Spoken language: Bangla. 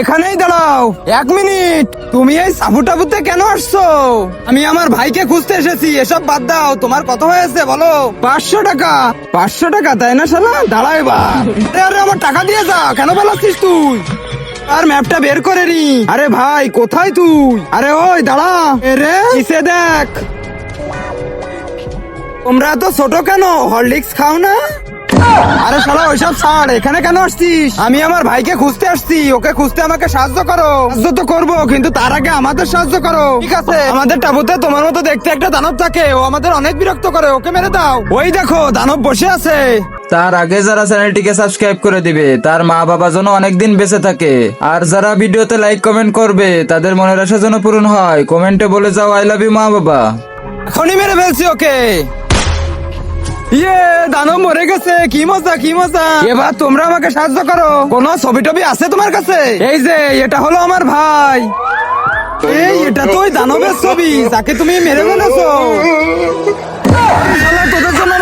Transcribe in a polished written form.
এখানেই দাঁড়াও 1 মিনিট। তুমি এই সাবু টাবুতে কেন আসছো? আমি আমার ভাইকে খুঁজতে এসেছি, এসব বাদ দাও। তোমার কত হয়েছে বলো? 500 টাকা। 500 টাকা তাই না শালা? দাঁড়া এবার। আরে আমার টাকা দিয়ে যা, কেন বলাচ্ছিস তুই? আর ম্যাপটা বের করে নি। আরে ভাই কোথায় তুই? আরে ওই দাঁড়া। রে নিচে দেখ। তোমরা তো ছোট কেন? হরলিক্স খাও না? আরে শালা ওইসব ছাড়, এখানে কেন আসছিস? আমি আমার ভাইকে খুঁজতে আসছি, ওকে খুঁজতে আমাকে সাহায্য করো। সাহায্য তো করবো, কিন্তু তার আগে আমাদের সাহায্য করো, ঠিক আছে? আমাদের টাবুতে তোমার মতো দেখতে একটা দানব থাকে, ও আমাদের অনেক বিরক্ত করে, ওকে মেরে দাও। ওই দেখো দানব বসে আছে। তার আগে যারা চ্যানেলটিকে সাবস্ক্রাইব করে দিবে তার মা বাবা যেন অনেকদিন বেঁচে থাকে, আর যারা ভিডিওতে লাইক কমেন্ট করবে তাদের মনের আশা যেন পূরণ হয়, কমেন্টে বলে যাও আই লাভ ইউ মা বাবা। এখনই মেরে ফেলছি ওকে। ইয়ে, দানব মরে গেছে, কি মজা কি মজা। এবার তোমরা আমাকে সাহায্য করো। কোন ছবি টবি আছে তোমার কাছে? এই যে এটা হলো আমার ভাই। এই এটা তো ওই দানবের ছবি যাকে তুমি মেরে ফেলেছো। শালা, তোদের জন্য